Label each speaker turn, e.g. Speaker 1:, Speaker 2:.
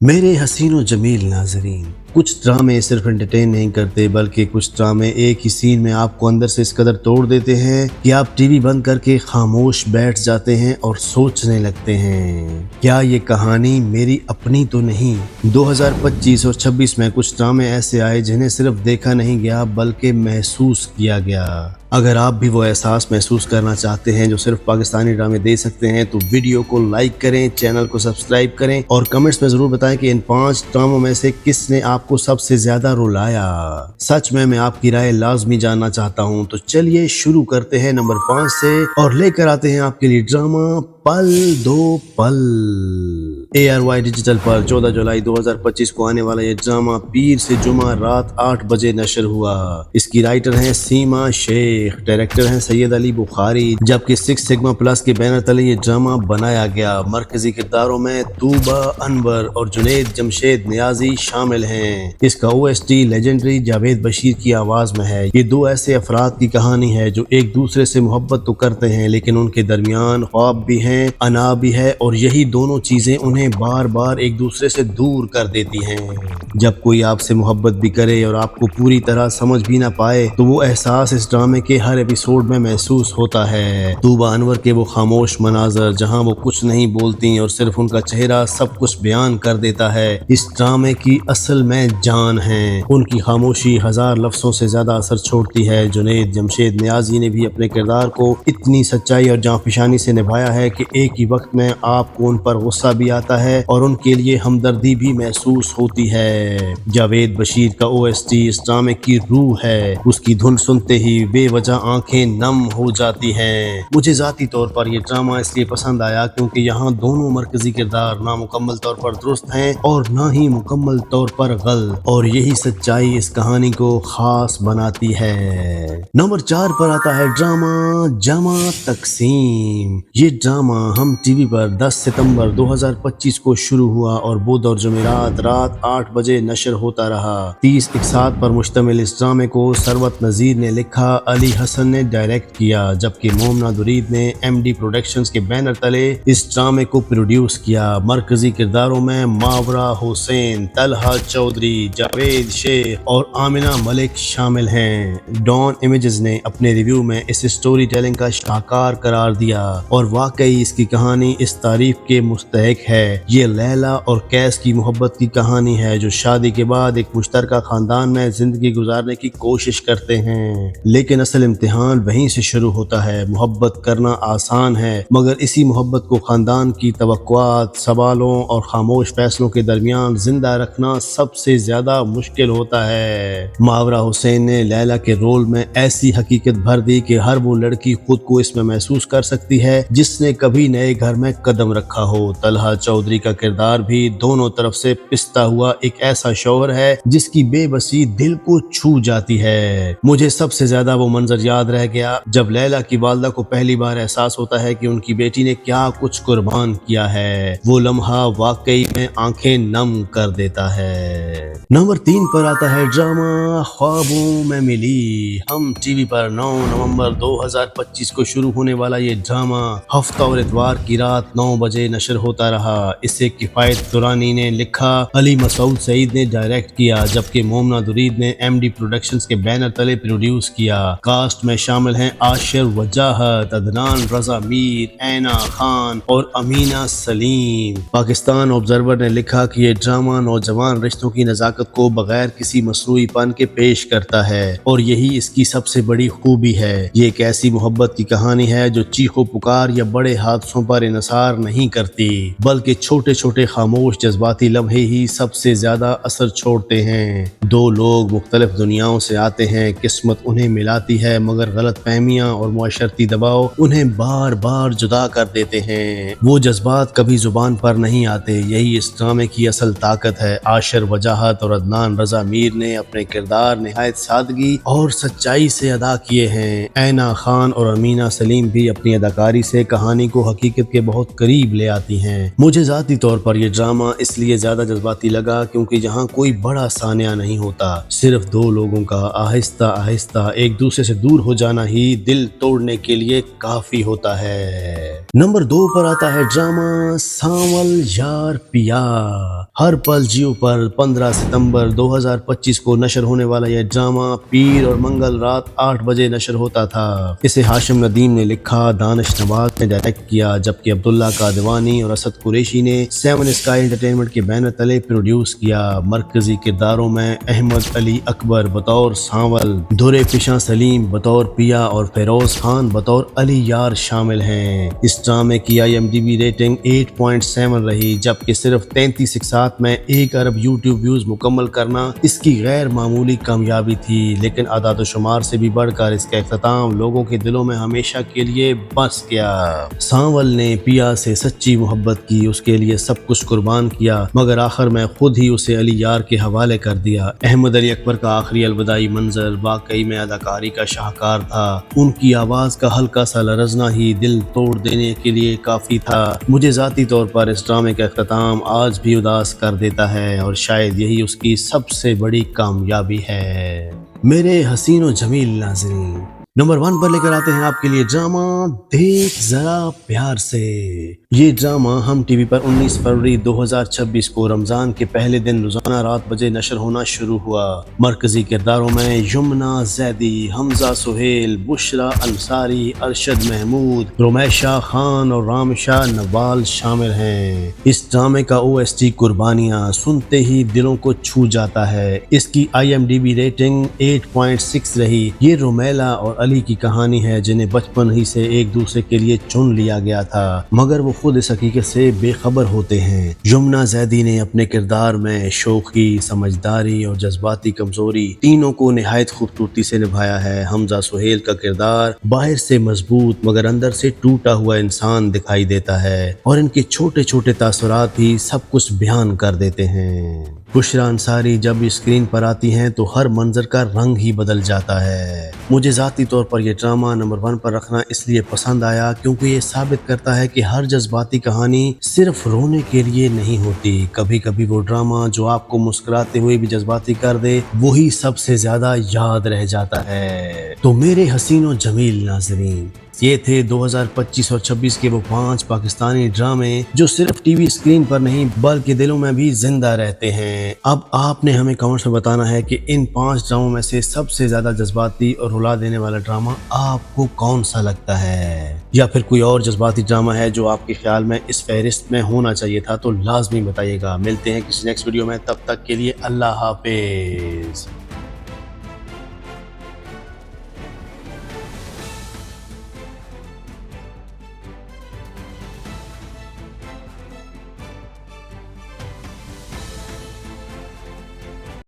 Speaker 1: मेरे हसीन और जमील नाजरीन, कुछ ड्रामे सिर्फ एंटरटेन नहीं करते बल्कि कुछ ड्रामे एक ही सीन में आपको अंदर से इस कदर तोड़ देते हैं कि आप टीवी बंद करके खामोश बैठ जाते हैं और सोचने लगते हैं, क्या ये कहानी मेरी अपनी तो नहीं। 2025 और 26 में कुछ ड्रामे ऐसे आए जिन्हें सिर्फ देखा नहीं गया बल्कि महसूस किया गया। अगर आप भी वो एहसास महसूस करना चाहते हैं जो सिर्फ पाकिस्तानी ड्रामे दे सकते हैं तो वीडियो को लाइक करें, चैनल को सब्सक्राइब करें और कमेंट्स में जरूर बताएं कि इन 5 ड्रामों में से किसने आपको सबसे ज्यादा रुलाया। सच में मैं आपकी राय लाजमी जानना चाहता हूं। तो चलिए शुरू करते हैं नंबर 5 से और लेकर आते हैं आपके लिए ड्रामा पल दो पल। ARY डिजिटल पर 14 जुलाई 2025 को आने वाला ये ड्रामा पीर से जुमा रात 8 बजे नशर हुआ। इसकी राइटर हैं सीमा शेख, डायरेक्टर हैं सैयद अली बुखारी, जबकि 6 सिग्मा प्लस के बैनर तले ये ड्रामा बनाया गया। मरकजी किरदारों में तूबा अनवर और जुनैद जमशेद नियाजी शामिल हैं। इसका OST लेजेंडरी जावेद बशीर की आवाज में है। ये दो ऐसे अफराद की कहानी है जो एक दूसरे से मोहब्बत तो करते हैं लेकिन उनके दरमियान ख्वाब भी हैं, अना भी है और यही दोनों चीजें उन्हें बार बार एक दूसरे से दूर कर देती हैं। जब कोई आपसे मोहब्बत भी करे और आपको पूरी तरह समझ भी ना पाए तो वो एहसास इस ड्रामे के हर एपिसोड में महसूस होता है। तूबा अनवर के वो खामोश मनाजर जहां वो कुछ नहीं बोलती और सिर्फ उनका चेहरा सब कुछ बयान कर देता है, इस ड्रामे की असल में जान है। उनकी खामोशी हजार लफ्जों से ज्यादा असर छोड़ती है। जुनैद जमशेद नियाजी ने भी अपने किरदार को इतनी सच्चाई और जांफिशानी से निभाया है कि एक ही वक्त में आपको उन पर गुस्सा भी आता है और उनके लिए हमदर्दी भी महसूस होती है। जावेद बशीर का OST इस ड्रामे की रूह है। उसकी धुन सुनते ही बेवजह आंखें नम हो जाती हैं। मुझे जाती तौर पर यह ड्रामा इसलिए पसंद आया क्योंकि यहाँ दोनों मरकजी किरदार ना मुकम्मल तौर पर दुरुस्त हैं और ना ही मुकम्मल तौर पर गलत, और यही सच्चाई इस कहानी को खास बनाती है। नंबर 4 पर आता है ड्रामा जमा तकसीम। ये ड्रामा हम टीवी पर 10 सितंबर 2025 को शुरू हुआ और बुध और जुमेरात रात 8 बजे नशर होता रहा। 30 इकसात पर मुश्तमिल इस ड्रामे को सरवत नजीर ने लिखा, अली हसन ने डायरेक्ट किया, जबकि मोमना दुरीद ने MD प्रोडक्शंस के बैनर तले इस ड्रामे को प्रोड्यूस किया। मरकजी किरदारों में मावरा हुसैन, तलहा चौधरी, जावेद शेख और आमिना मलिक शामिल हैं। डॉन इमेजेस ने अपने रिव्यू में इस स्टोरी टेलिंग का शाहकार करार दिया और वाकई इसकी कहानी इस तारीफ के मुस्तहिक है। ये लैला और कैस की मोहब्बत की कहानी है जो शादी के बाद एक मुश्तरका खानदान में जिंदगी गुजारने की कोशिश करते हैं, लेकिन असल इम्तिहान वहीं से शुरू होता है। मोहब्बत करना आसान है मगर इसी मोहब्बत को खानदान की तवक्कुआत, सवालों और खामोश फैसलों के दरमियान जिंदा रखना सबसे ज्यादा मुश्किल होता है। मावरा हुसैन ने लैला के रोल में ऐसी हकीकत भर दी कि हर वो लड़की खुद को इसमें महसूस कर सकती है जिसने कभी नए घर में कदम रखा हो। तलहा चौधरी का किरदार भी दोनों तरफ से पिसता हुआ एक ऐसा शौहर है जिसकी बेबसी दिल को छू जाती है। मुझे सबसे ज्यादा वो मंजर याद रह गया जब लैला की वालदा को पहली बार एहसास होता है कि उनकी बेटी ने क्या कुछ कुर्बान किया है। वो लम्हा वाकई में आंखें नम कर देता है। नंबर 3 पर आता है ड्रामा ख्वाबों में मिली। हम टीवी पर 9 नवंबर 2025 को शुरू होने वाला ये ड्रामा हफ्ता और इतवार की रात 9 बजे नशर होता रहा। इसे किफायत दुरानी ने लिखा, अली मसूद सईद ने डायरेक्ट किया, जबकि मोमना दुरीद ने MD प्रोडक्शंस के बैनर तले प्रोड्यूस किया। कास्ट में शामिल हैं आशिर वजाहत, अदनान रजा मीर, ऐना खान और अमीना सलीम। पाकिस्तान ऑब्जर्वर ने लिखा कि ये ड्रामा नौजवान रिश्तों की नजाकत को बगैर किसी मसरूईपन के पेश करता है और यही इसकी सबसे बड़ी खूबी है। ये एक ऐसी मोहब्बत की कहानी है जो चीखो पुकार या बड़े हादसों पर इनसार नहीं करती बल्कि छोटे छोटे खामोश जज्बाती लम्हे ही सबसे ज्यादा असर छोड़ते हैं। दो लोग मुख्तलिफ दुनियाओं से आते हैं, किस्मत उन्हें मिलाती है मगर गलत फहमियाँ और मुआशरती दबाव उन्हें बार बार जुदा कर देते हैं। वो जज्बात कभी जुबान पर नहीं आते, यही इस ड्रामे की असल ताकत है। आशिर वजाहत और अदनान रजा मीर ने अपने किरदार निहायत सादगी और सच्चाई से अदा किए हैं। ऐना खान और अमीना सलीम भी अपनी अदाकारी से कहानी को हकीकत के बहुत करीब ले आती हैं। मुझे मुझे ज़ाती तौर पर यह ड्रामा इसलिए ज़्यादा जज्बाती लगा क्योंकि यहाँ कोई बड़ा सानिया नहीं होता, सिर्फ दो लोगों का आहिस्ता आहिस्ता एक दूसरे से दूर हो जाना ही दिल तोड़ने के लिए काफ़ी होता है। नंबर 2 पर आता है ड्रामा सांवल यार पिया। हर पल जियो पर 15 सितंबर 2025 को नशर होने वाला यह ड्रामा पीर और मंगल रात 8 बजे नशर होता था। इसे हाशिम नदीम ने लिखा, दानिश नवाज ने डायरेक्ट किया, जबकि अब्दुल्ला कादवानी और असद कुरैशी ने 7 स्काई एंटरटेनमेंट के बैनर तले प्रोड्यूस किया। मरकजी किरदारों में अहमद अली अकबर बतौर सांवल, दुरे पिशा सलीम बतौर पिया और फेरोज खान बतौर अली यार शामिल हैं। इस ड्रामे की IMDb रेटिंग 8.7 रही, जबकि सिर्फ 33 एक साथ में 1 अरब यूट्यूब व्यूज मुकम्मल करना इसकी गैर मामूली कामयाबी थी। लेकिन आदाद शुमार से भी बढ़कर इसका इख्तिताम लोगों के दिलों में हमेशा के लिए बस गया। सांवल ने पिया से सच्ची मोहब्बत की, उसके लिए सब कुछ कुर्बान किया, मगर आखिर में खुद ही उसे अली यार के हवाले कर दिया। अहमद अली अकबर का आखिरी अलविदाई मंजर वाकई में अदाकारी का शाहकार था। उनकी आवाज का हल्का सा लरजना ही दिल तोड़ देने के लिए काफी था। मुझे जाती तौर पर इस ड्रामे का इख्तिताम आज भी उदास कर देता है और शायद यही उसकी सबसे बड़ी कामयाबी है। मेरे हसीन और जमील नाज़रीन, नंबर 1 पर लेकर आते हैं आपके लिए ड्रामा देख जरा प्यार से। ये ड्रामा हम टीवी पर 19 फरवरी 2026 को रमजान के पहले दिन रोजाना रात बजे नशर होना शुरू हुआ। मरकजी किरदारों में यमुना जैदी, हमजा सुहेल, बुशरा अंसारी, अरशद महमूद, रोमेशा खान और रामशा नवाल शामिल हैं। इस ड्रामे का OST कुर्बानियां सुनते ही दिलों को छू जाता है। इसकी IMDb रेटिंग 8.6 रही। ये रोमेला और अली की कहानी है, जिन्हें बचपन ही से एक दूसरे के लिए चुन लिया गया था, मगर वो खुद इस हकीकत से बेखबर होते हैं। यमुना जैदी ने अपने किरदार में शोखी, समझदारी और जज्बाती कमजोरी तीनों को निहायत खूबसूरती से निभाया है। हमजा सुहेल का किरदार बाहर से मजबूत मगर अंदर से टूटा हुआ इंसान दिखाई देता है और इनके छोटे छोटे तासुरात ही सब कुछ बयान कर देते हैं। बुशरा अंसारी जब स्क्रीन पर आती हैं तो हर मंजर का रंग ही बदल जाता है। मुझे ज़ाती तौर पर यह ड्रामा नंबर 1 पर रखना इसलिए पसंद आया क्योंकि ये साबित करता है कि हर जज्बाती कहानी सिर्फ रोने के लिए नहीं होती। कभी कभी वो ड्रामा जो आपको मुस्कुराते हुए भी जज्बाती कर दे, वही सबसे ज्यादा याद रह जाता है। तो मेरे हसीन और जमील नाज़रीन, ये थे 2025 और 26 के वो 5 पाकिस्तानी ड्रामे जो सिर्फ टीवी स्क्रीन पर नहीं बल्कि दिलों में भी जिंदा रहते हैं। अब आपने हमें कमेंट्स में बताना है कि इन 5 ड्रामों में से सबसे ज्यादा जज्बाती और रुला देने वाला ड्रामा आपको कौन सा लगता है, या फिर कोई और जज्बाती ड्रामा है जो आपके ख्याल में इस फहरिस्त में होना चाहिए था, तो लाजमी बताइएगा। मिलते हैं किसी नेक्स्ट वीडियो में, तब तक के लिए अल्लाह हाफिज।